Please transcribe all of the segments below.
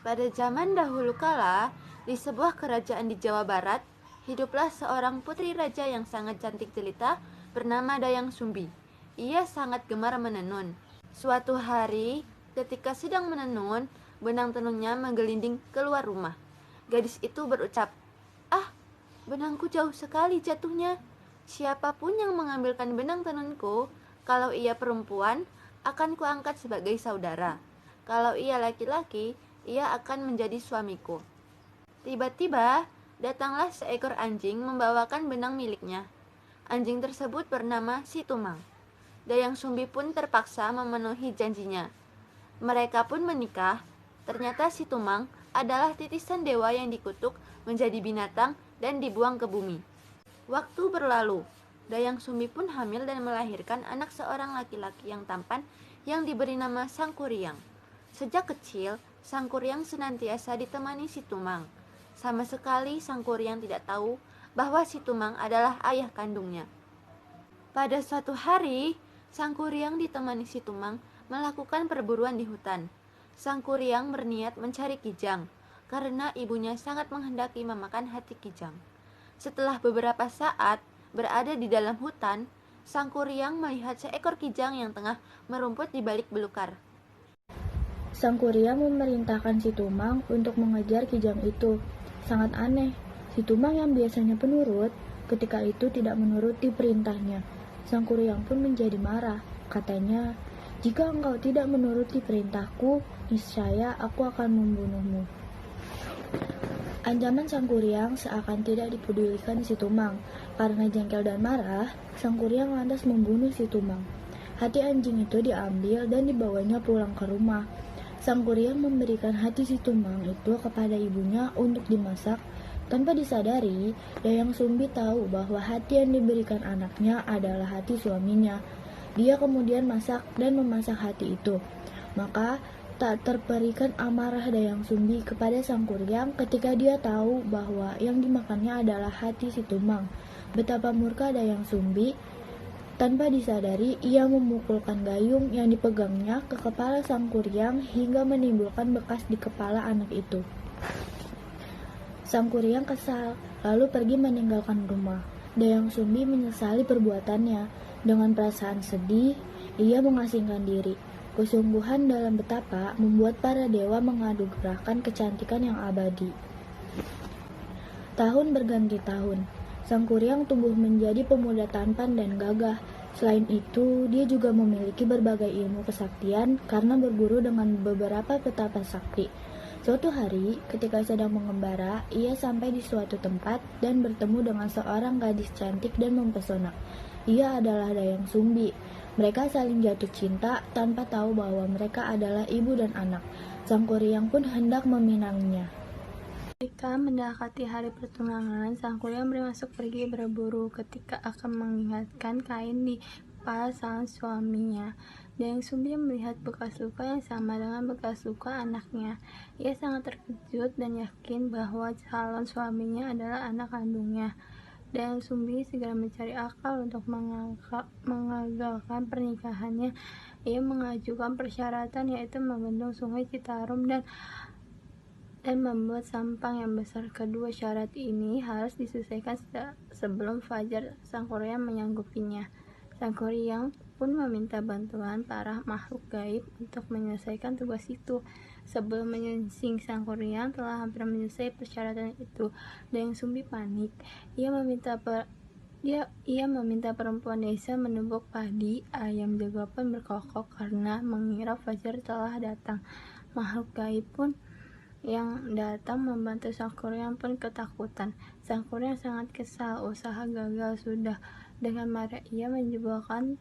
Pada zaman dahulu kala, di sebuah kerajaan di Jawa Barat, hiduplah seorang putri raja yang sangat cantik jelita bernama Dayang Sumbi. Ia sangat gemar menenun. Suatu hari, ketika sedang menenun, benang tenunnya menggelinding keluar rumah. Gadis itu berucap, "Ah, benangku jauh sekali jatuhnya. Siapapun yang mengambilkan benang tenunku, kalau ia perempuan, akan kuangkat sebagai saudara. Kalau ia laki-laki, ia akan menjadi suamiku." Tiba-tiba, datanglah seekor anjing membawakan benang miliknya. Anjing tersebut bernama Si Tumang. Dayang Sumbi pun terpaksa memenuhi janjinya. Mereka pun menikah. Ternyata Si Tumang adalah titisan dewa yang dikutuk menjadi binatang dan dibuang ke bumi. Waktu berlalu, Dayang Sumbi pun hamil dan melahirkan anak seorang laki-laki yang tampan yang diberi nama Sangkuriang. Sejak kecil, Sangkuriang senantiasa ditemani Si Tumang. Sama sekali Sangkuriang tidak tahu bahwa Si Tumang adalah ayah kandungnya. Pada suatu hari, Sangkuriang ditemani Si Tumang melakukan perburuan di hutan. Sangkuriang berniat mencari kijang, karena ibunya sangat menghendaki memakan hati kijang. Setelah beberapa saat berada di dalam hutan, Sangkuriang melihat seekor kijang yang tengah merumput di balik belukar. Sangkuriang memerintahkan Si Tumang untuk mengejar kijang itu. Sangat aneh, Si Tumang yang biasanya penurut, ketika itu tidak menuruti perintahnya. Sangkuriang pun menjadi marah. Katanya, "Jika engkau tidak menuruti perintahku, niscaya aku akan membunuhmu." Ancaman Sangkuriang seakan tidak dipedulikan Si Tumang. Karena jengkel dan marah, Sangkuriang lantas membunuh Si Tumang. Hati anjing itu diambil dan dibawanya pulang ke rumah. Sangkuriang memberikan hati Si Tumang itu kepada ibunya untuk dimasak. Tanpa disadari, Dayang Sumbi tahu bahwa hati yang diberikan anaknya adalah hati suaminya. Dia kemudian masak dan memasak hati itu. Maka tak terperikan amarah Dayang Sumbi kepada Sangkuriang ketika dia tahu bahwa yang dimakannya adalah hati Si Tumang. Betapa murka Dayang Sumbi. Tanpa disadari, ia memukulkan gayung yang dipegangnya ke kepala Sangkuriang hingga menimbulkan bekas di kepala anak itu. Sangkuriang kesal, lalu pergi meninggalkan rumah. Dayang Sumbi menyesali perbuatannya. Dengan perasaan sedih, ia mengasingkan diri. Kesungguhan dalam betapa membuat para dewa mengadu gerakan kecantikan yang abadi. Tahun berganti tahun. Sangkuriang tumbuh menjadi pemuda tampan dan gagah. Selain itu, dia juga memiliki berbagai ilmu kesaktian karena berguru dengan beberapa petapa sakti. Suatu hari, ketika sedang mengembara, ia sampai di suatu tempat dan bertemu dengan seorang gadis cantik dan mempesona. Ia adalah Dayang Sumbi. Mereka saling jatuh cinta tanpa tahu bahwa mereka adalah ibu dan anak. Sangkuriang pun hendak meminangnya. Ketika mendekati hari pertunangan, Sangkuriang bermaksud pergi berburu ketika akan mengingatkan kain di kepala sang suaminya. Dayang Sumbi melihat bekas luka yang sama dengan bekas luka anaknya. Ia sangat terkejut dan yakin bahwa calon suaminya adalah anak kandungnya. Dayang Sumbi segera mencari akal untuk mengagalkan pernikahannya. Ia mengajukan persyaratan yaitu membendung sungai Citarum dan membuat sampang yang besar. Kedua syarat ini harus diselesaikan sebelum fajar. Sangkuriang menyanggupinya. Sangkuriang pun meminta bantuan para makhluk gaib untuk menyelesaikan tugas itu. Sebelum menyingsing, Sangkuriang telah hampir menyelesaikan persyaratan itu. Dayang Sumbi panik. Ia meminta perempuan desa menumbuk padi. Ayam jago pun berkokok karena mengira fajar telah datang. Makhluk gaib pun yang datang membantu Sangkuriang pun ketakutan. Sangkuriang sangat kesal, usaha gagal sudah. Dengan marah ia menjebolkan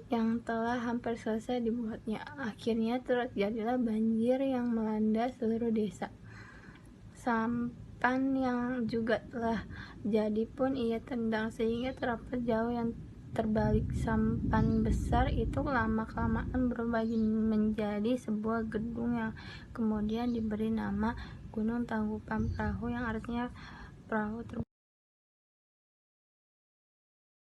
yang telah hampir selesai dibuatnya. Akhirnya terjadilah banjir yang melanda seluruh desa. Sampan yang juga telah jadi pun ia tendang sehingga terdapat jauh yang terbalik. Sampan besar itu lama-kelamaan berubah menjadi sebuah gedung yang kemudian diberi nama Gunung Tangkuban Perahu, yang artinya perahu terbang.